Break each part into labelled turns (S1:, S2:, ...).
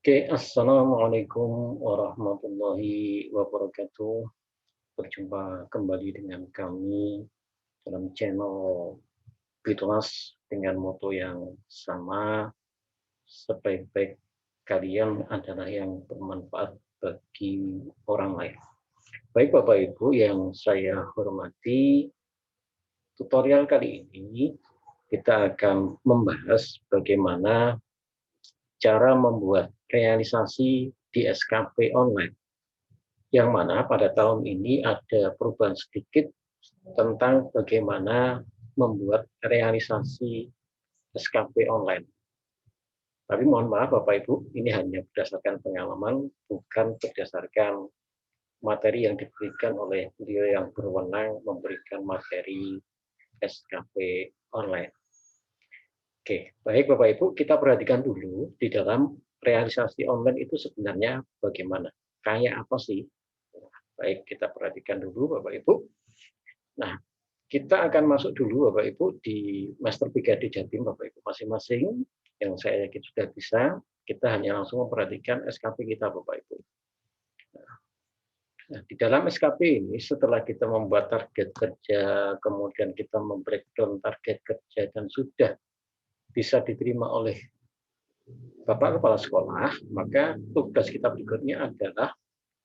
S1: Oke, assalamualaikum warahmatullahi wabarakatuh. Berjumpa kembali dengan kami dalam channel Fitulas dengan moto yang sama, sebaik-baik kalian adalah yang bermanfaat bagi orang lain. Baik Bapak Ibu yang saya hormati, tutorial kali ini kita akan membahas bagaimana cara membuat realisasi di SKP online. Yang mana pada tahun ini ada perubahan sedikit tentang bagaimana membuat realisasi SKP online. Tapi mohon maaf Bapak Ibu, ini hanya berdasarkan pengalaman, bukan berdasarkan materi yang diberikan oleh beliau yang berwenang memberikan materi SKP online. Oke, baik Bapak Ibu, kita perhatikan dulu di dalam realisasi online itu sebenarnya bagaimana? Kayak apa sih? Baik, kita perhatikan dulu Bapak Ibu. Nah, kita akan masuk dulu Bapak Ibu di Master Brigade Jatim Bapak Ibu masing-masing, yang saya yakin sudah bisa. Kita hanya langsung memperhatikan SKP kita Bapak Ibu. Nah, di dalam SKP ini setelah kita membuat target kerja, kemudian kita membreakdown target kerja dan sudah bisa diterima oleh Bapak Kepala Sekolah, maka tugas kita berikutnya adalah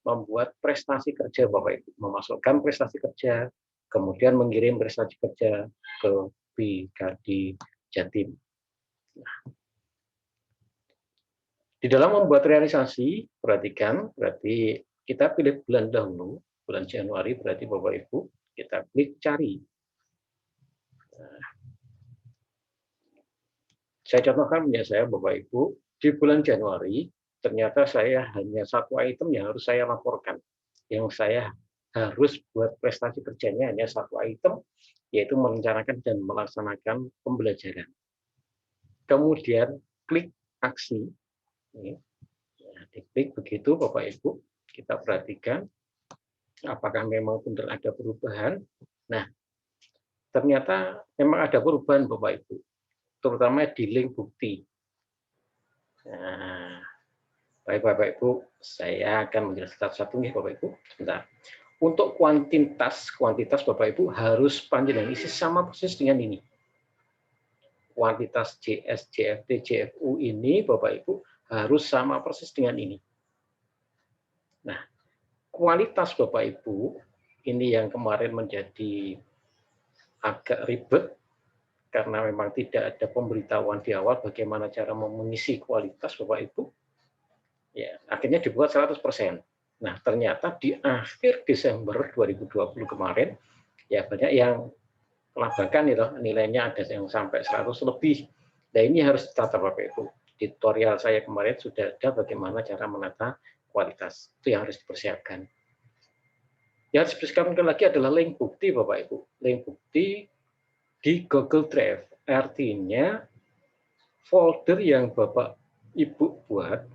S1: membuat prestasi kerja Bapak Ibu, memasukkan prestasi kerja, kemudian mengirim prestasi kerja ke Brigade Jatim. Nah, di dalam membuat realisasi, perhatikan, berarti kita pilih bulan dahulu, bulan Januari, berarti Bapak Ibu, kita klik cari. Nah, saya contohkan punya saya Bapak Ibu, di bulan Januari, ternyata saya hanya satu item yang harus saya laporkan. Yang saya harus buat prestasi kerjanya hanya satu item, yaitu merencanakan dan melaksanakan pembelajaran. Kemudian klik aksi. Nah, diklik begitu Bapak Ibu, kita perhatikan apakah memang benar ada perubahan. Nah, ternyata memang ada perubahan Bapak Ibu, terutama di link bukti. Nah, baik Bapak Ibu, saya akan menjelaskan satu nih Bapak Ibu. Sebentar. Untuk kuantitas Bapak Ibu harus panjang dan isi sama persis dengan ini. Kuantitas JS, JFT, JFU ini Bapak Ibu harus sama persis dengan ini. Nah, kualitas Bapak Ibu ini yang kemarin menjadi agak ribet karena memang tidak ada pemberitahuan di awal bagaimana cara mengisi kualitas Bapak Ibu. Ya, akhirnya dibuat 100%. Nah, ternyata di akhir Desember 2020 kemarin, ya banyak yang kelabakan itu, nilainya ada yang sampai 100 lebih. Nah, ini harus ditata Bapak Ibu. Di tutorial saya kemarin sudah ada bagaimana cara menata kualitas. Itu yang harus dipersiapkan. Yang harus dipersiapkan lagi adalah link bukti Bapak Ibu. Link bukti di Google Drive. Artinya folder yang Bapak Ibu buat,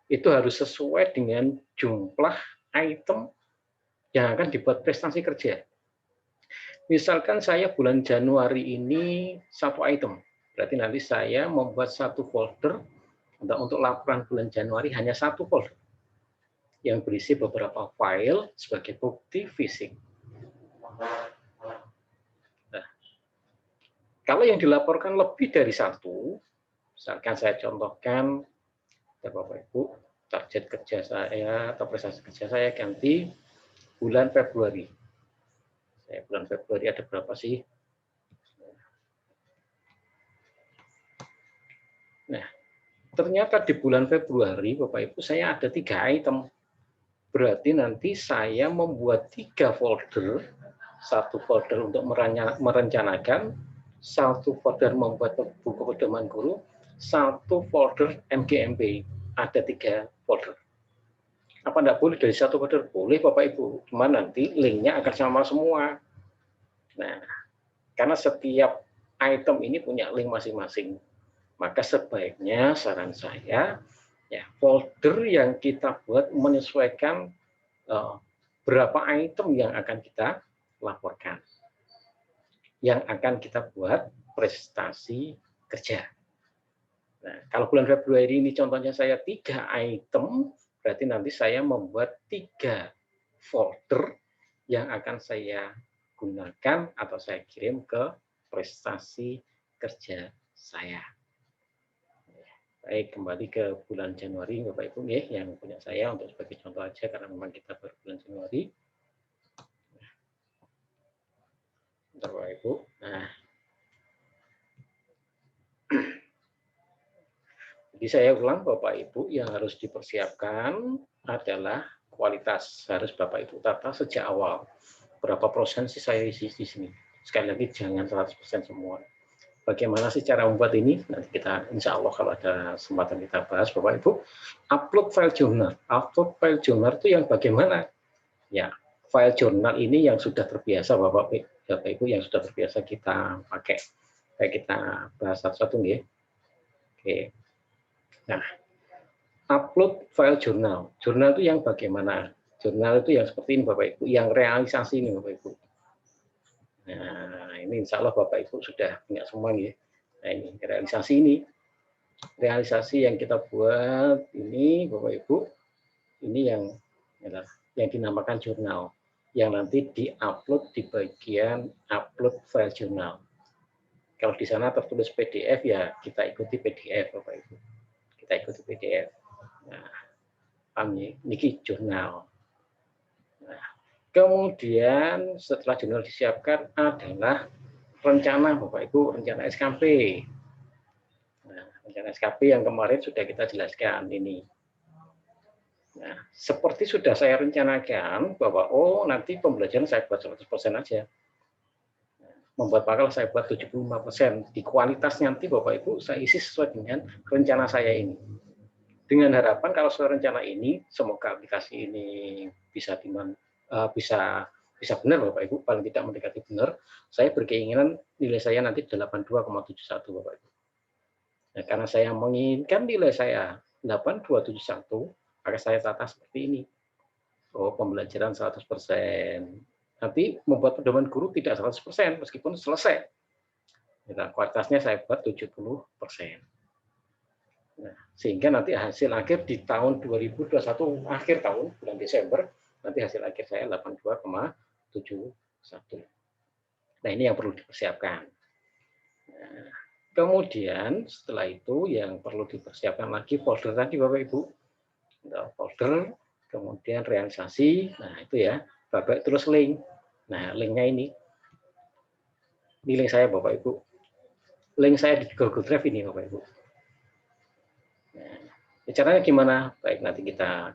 S1: itu harus sesuai dengan jumlah item yang akan dibuat prestasi kerja. Misalkan saya bulan Januari ini satu item, berarti nanti saya membuat satu folder untuk laporan bulan Januari hanya satu folder yang berisi beberapa file sebagai bukti fisik. Nah, kalau yang dilaporkan lebih dari satu, misalkan saya contohkan, Bapak Ibu, target kerja saya atau prestasi kerja saya ganti bulan Februari. Bulan Februari ada berapa sih? Nah, ternyata di bulan Februari, Bapak Ibu, saya ada 3 item. Berarti nanti saya membuat 3 folder, satu folder untuk merencanakan, satu folder membuat buku pedoman guru, satu folder MGMP. Ada 3 folder. Apa enggak boleh dari satu folder? Boleh Bapak Ibu, cuma nanti linknya akan sama semua. Nah, karena setiap item ini punya link masing-masing, maka sebaiknya saran saya, ya folder yang kita buat menyesuaikan berapa item yang akan kita laporkan, yang akan kita buat prestasi kerja. Nah, kalau bulan Februari ini contohnya saya 3 item, berarti nanti saya membuat 3 folder yang akan saya gunakan atau saya kirim ke prestasi kerja saya. Baik, kembali ke bulan Januari, Bapak Ibu, yang punya saya untuk sebagai contoh aja karena memang kita baru bulan Januari. Bentar, Bapak Ibu. Nah, jadi saya ulang, Bapak Ibu, yang harus dipersiapkan adalah kualitas. Harus Bapak Ibu tata sejak awal. Berapa persen sih saya isi di sini? Sekali lagi, jangan 100% semua. Bagaimana sih cara membuat ini? Nanti kita, insya Allah kalau ada kesempatan kita bahas, Bapak Ibu. Upload file journal. Upload file journal itu yang bagaimana? Ya, file journal ini yang sudah terbiasa, Bapak Ibu, yang sudah terbiasa kita pakai. Kayak kita bahas satu-satu nih. Oke. Nah, upload file jurnal. Jurnal itu yang bagaimana? Jurnal itu yang seperti ini, Bapak Ibu. Yang realisasi ini, Bapak Ibu. Nah, ini insya Allah Bapak Ibu sudah punya semua nih. Nah, ini realisasi ini. Realisasi yang kita buat ini, Bapak Ibu, ini yang dinamakan jurnal. Yang nanti di-upload di bagian upload file jurnal. Kalau di sana tertulis PDF, ya kita ikuti PDF, Bapak Ibu. Kita ikuti PDF. Nah, ini jurnal. Nah, kemudian setelah jurnal disiapkan adalah rencana, Bapak Ibu, rencana SKP. Nah, rencana SKP yang kemarin sudah kita jelaskan ini. Nah, seperti sudah saya rencanakan bahwa nanti pembelajaran saya buat 100% aja. Membuat bakal saya buat 75%. Di kualitas nanti Bapak Ibu saya isi sesuai dengan rencana saya ini. Dengan harapan kalau sesuai rencana ini, semoga aplikasi ini bisa bisa benar Bapak Ibu, paling tidak mendekati benar. Saya berkeinginan nilai saya nanti 82,71 Bapak Ibu. Nah, karena saya menginginkan nilai saya 8271, maka saya tata seperti ini. Pembelajaran 100%. Nanti membuat pedoman guru tidak 100%, meskipun selesai. Nah, kualitasnya saya buat 70%. Nah, sehingga nanti hasil akhir di tahun 2021, akhir tahun, bulan Desember, nanti hasil akhir saya 82,71. Nah, ini yang perlu dipersiapkan. Nah, kemudian setelah itu yang perlu dipersiapkan lagi folder tadi Bapak Ibu. Folder, kemudian realisasi, nah itu ya, Bapak terus link. Nah, linknya ini link saya Bapak Ibu. Link saya di Google Drive ini Bapak Ibu. Nah, caranya gimana? Baik, nanti kita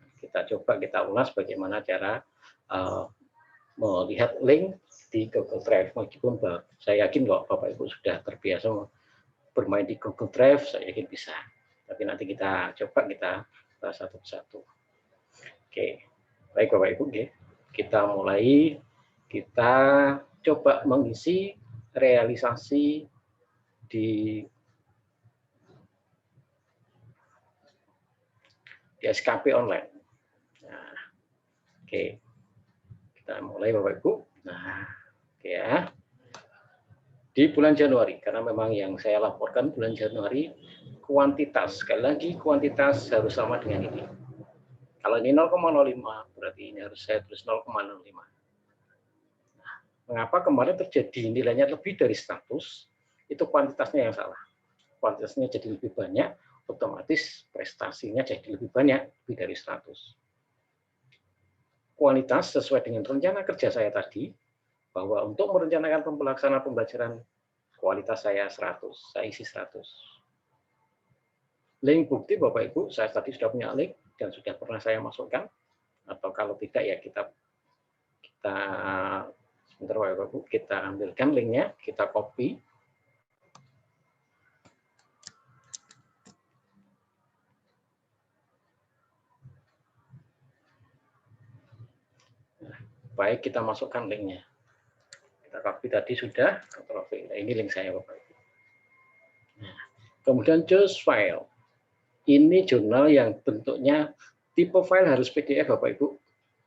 S1: coba kita ulas bagaimana cara melihat link di Google Drive. Meskipun saya yakin kok Bapak Ibu sudah terbiasa bermain di Google Drive, saya yakin bisa. Tapi nanti kita coba kita bahas satu persatu. Oke, baik Bapak Ibu, kita mulai. Kita coba mengisi realisasi di SKP online. Nah, oke, kita mulai Bapak Ibu. Nah, oke ya. Di bulan Januari, karena memang yang saya laporkan bulan Januari, kuantitas, sekali lagi kuantitas harus sama dengan ini. Kalau ini 0,05, berarti ini harus saya tulis 0,05. Nah, mengapa kemarin terjadi nilainya lebih dari 100, itu kuantitasnya yang salah. Kuantitasnya jadi lebih banyak, otomatis prestasinya jadi lebih banyak, lebih dari 100. Kualitas sesuai dengan rencana kerja saya tadi, bahwa untuk merencanakan pelaksanaan pembelajaran, kualitas saya 100, saya isi 100. Link bukti Bapak Ibu, saya tadi sudah punya link dan sudah pernah saya masukkan, atau kalau tidak ya kita sebentar Bapak Ibu, kita ambilkan linknya, kita copy. Baik, kita masukkan linknya. Kita copy tadi sudah, nah, ini link saya Bapak Ibu. Nah, kemudian choose file. Ini jurnal yang bentuknya tipe file harus PDF Bapak Ibu.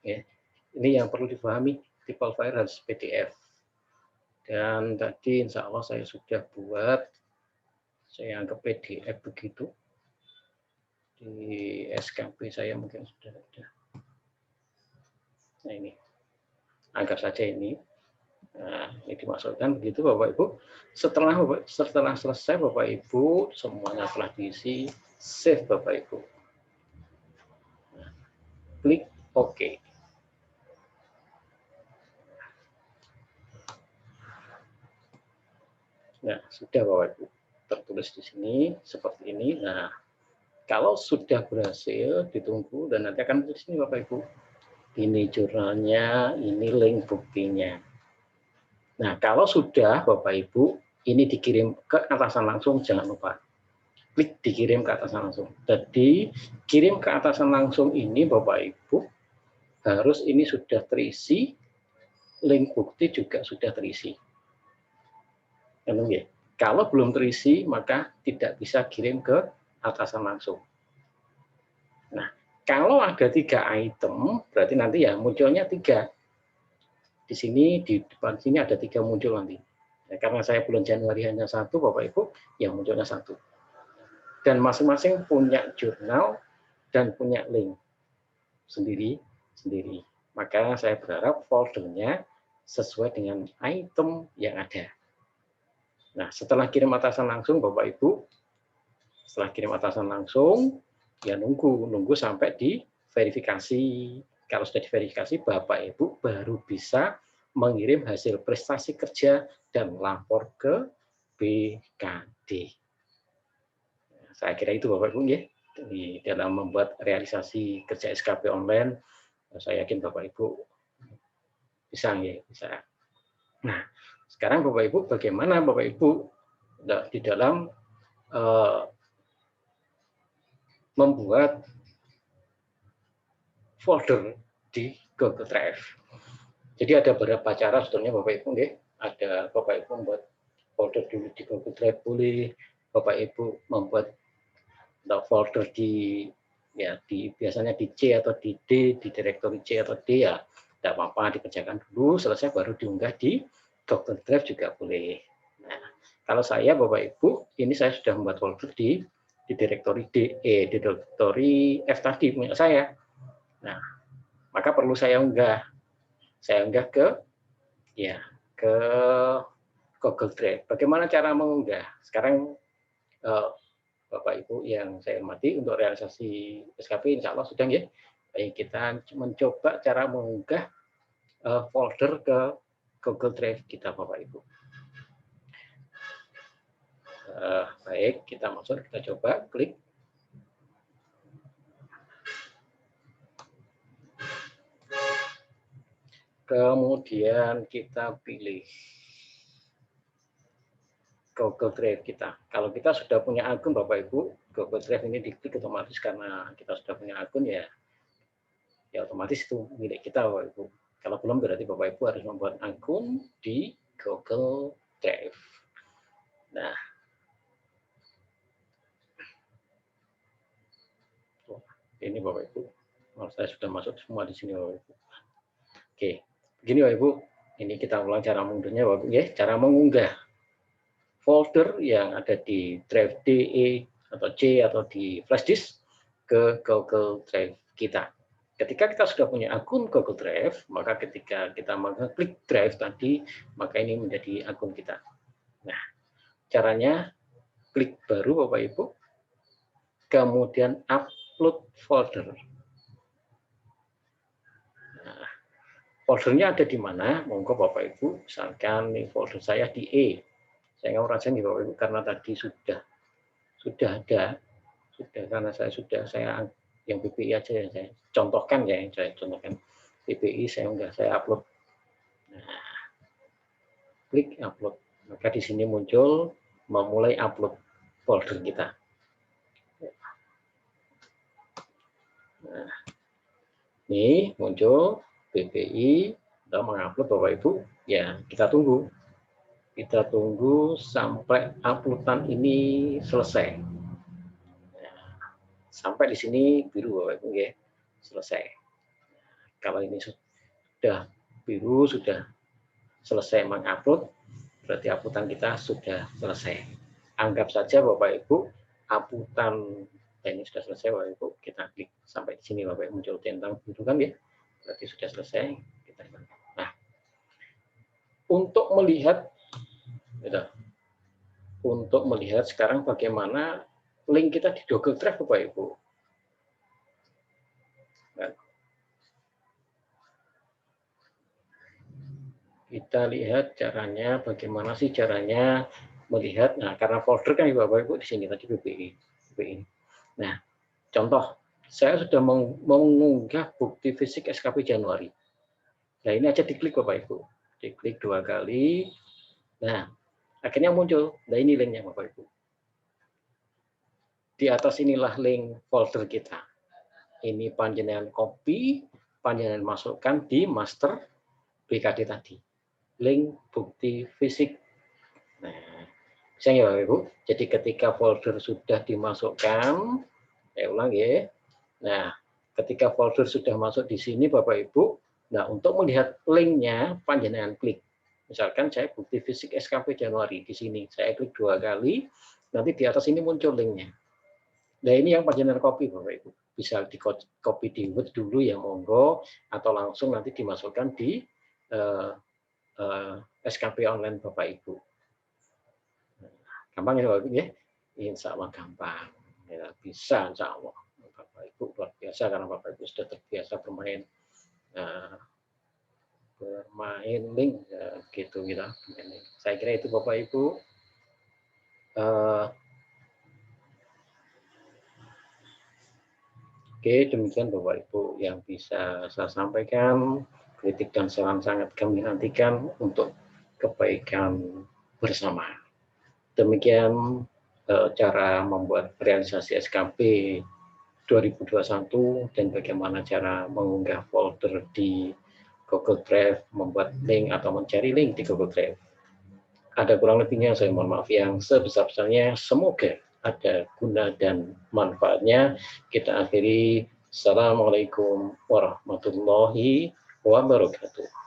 S1: Ya, ini yang perlu dipahami, tipe file harus PDF. Dan tadi insya Allah saya sudah buat Saya anggap PDF begitu. Di SKP saya mungkin sudah ada. Nah, ini. Anggap saja ini. Nah, ini dimasukkan begitu Bapak Ibu. Setelah selesai Bapak Ibu, semuanya telah diisi, save Bapak Ibu. Nah, klik OK. Nah, sudah Bapak Ibu. Tertulis di sini seperti ini. Nah, kalau sudah berhasil ditunggu dan nanti akan di sini Bapak Ibu. Ini jurnalnya, ini link buktinya. Nah, kalau sudah Bapak Ibu, ini dikirim ke atasan langsung, jangan lupa. Klik dikirim ke atasan langsung. Jadi, kirim ke atasan langsung ini Bapak Ibu, harus ini sudah terisi, link bukti juga sudah terisi. Kalau belum terisi, maka tidak bisa kirim ke atasan langsung. Nah, kalau ada 3 item, berarti nanti ya munculnya 3. Di sini, di depan sini ada 3 muncul nanti. Ya, karena saya bulan Januari hanya 1, Bapak Ibu, yang munculnya 1. Dan masing-masing punya jurnal dan punya link sendiri-sendiri. Maka saya berharap foldernya sesuai dengan item yang ada. Nah, setelah kirim atasan langsung, Bapak Ibu, setelah kirim atasan langsung, ya nunggu sampai diverifikasi. Kalau sudah diverifikasi, Bapak Ibu baru bisa mengirim hasil prestasi kerja dan lapor ke BKD. Saya kira itu Bapak Ibu ya, di dalam membuat realisasi kerja SKP online, saya yakin Bapak Ibu bisa ya, bisa. Nah, sekarang Bapak Ibu bagaimana Bapak Ibu di dalam membuat folder di Google Drive. Jadi ada beberapa cara sebetulnya Bapak Ibu ya. Ada Bapak Ibu membuat folder dulu di Google Drive boleh, Bapak Ibu membuat folder di biasanya di C atau di D, di direktori C atau D ya, tidak apa-apa dikerjakan dulu, selesai baru diunggah di Google Drive juga boleh. Nah, kalau saya Bapak Ibu, ini saya sudah membuat folder di direktori D, di direktori F tadi punya saya. Nah, maka perlu saya unggah. Saya unggah ke Google Drive. Bagaimana cara mengunggah? Sekarang Bapak Ibu yang saya hormati, untuk realisasi SKP insya Allah sudah ya. Baik, kita mencoba cara mengunggah folder ke Google Drive kita Bapak Ibu. Baik, kita masuk, kita coba klik. Kemudian kita pilih Google Drive kita. Kalau kita sudah punya akun Bapak Ibu, Google Drive ini diklik otomatis karena kita sudah punya akun ya otomatis itu milik kita Bapak Ibu. Kalau belum berarti Bapak Ibu harus membuat akun di Google Drive. Nah, ini Bapak Ibu. Saya sudah masuk semua di sini Bapak Ibu. Oke, begini Bapak Ibu. Ini kita ulang cara mengunggahnya Bapak Ibu ya. Cara mengunggah folder yang ada di drive DE atau C atau di flash disk ke Google Drive kita. Ketika kita sudah punya akun Google Drive, maka ketika kita mengklik drive tadi, maka ini menjadi akun kita. Nah, caranya klik baru Bapak Ibu, kemudian upload folder. Nah, foldernya ada di mana? Monggo Bapak Ibu, misalkan nih folder saya di E. Saya nggak merasa nih Bapak Ibu karena tadi sudah ada, karena saya yang BPI aja yang saya contohkan BPI saya upload. Nah, klik upload, maka di sini muncul memulai upload folder kita. Nah, ini muncul BPI sudah mengupload Bapak Ibu. Ya, kita tunggu sampai uploadan ini selesai. Sampai di sini biru Bapak Ibu ya, selesai. Kalau ini sudah biru, sudah selesai mengupload, berarti uploadan kita sudah selesai. Anggap saja Bapak Ibu aputan ini sudah selesai Bapak Ibu, kita klik sampai di sini Bapak Ibu, muncul centang biru kan ya, berarti sudah selesai. Nah, untuk melihat sekarang bagaimana link kita di Google Drive Bapak Ibu. Nah, kita lihat caranya, bagaimana sih caranya melihat. Nah, karena folder kan Bapak Ibu di sini tadi BPI. Nah, contoh, saya sudah mengunggah bukti fisik SKP Januari. Nah, ini aja diklik Bapak Ibu. Diklik 2 kali. Nah, akhirnya muncul. Nah, ini linknya Bapak Ibu. Di atas inilah link folder kita. Ini panjenengan copy, panjenengan masukkan di master BKD tadi. Link bukti fisik. Nah, saya Bapak Ibu. Jadi ketika folder sudah dimasukkan, saya ulang ya. Nah, ketika folder sudah masuk di sini Bapak Ibu, nah untuk melihat linknya panjenengan klik. Misalkan saya bukti fisik SKP Januari di sini, saya klik 2 kali, nanti di atas ini muncul linknya. Nah ini yang panjenengan copy Bapak Ibu. Bisa di copy di Word dulu ya monggo, atau langsung nanti dimasukkan di SKP online Bapak Ibu. Gampang ya Bapak Ibu ya? Insya Allah gampang. Ya, bisa Insya Allah. Bapak Ibu luar biasa karena Bapak Ibu sudah terbiasa bermain link gitu kita. Saya kira itu Bapak Ibu. Oke, demikian Bapak Ibu yang bisa saya sampaikan. Kritik dan saran sangat kami nantikan untuk kebaikan bersama. Demikian cara membuat realisasi SKP 2021 dan bagaimana cara mengunggah folder di Google Drive, membuat link atau mencari link di Google Drive. Ada kurang lebihnya, saya mohon maaf yang sebesar-besarnya. Semoga ada guna dan manfaatnya. Kita akhiri. Assalamualaikum warahmatullahi wabarakatuh.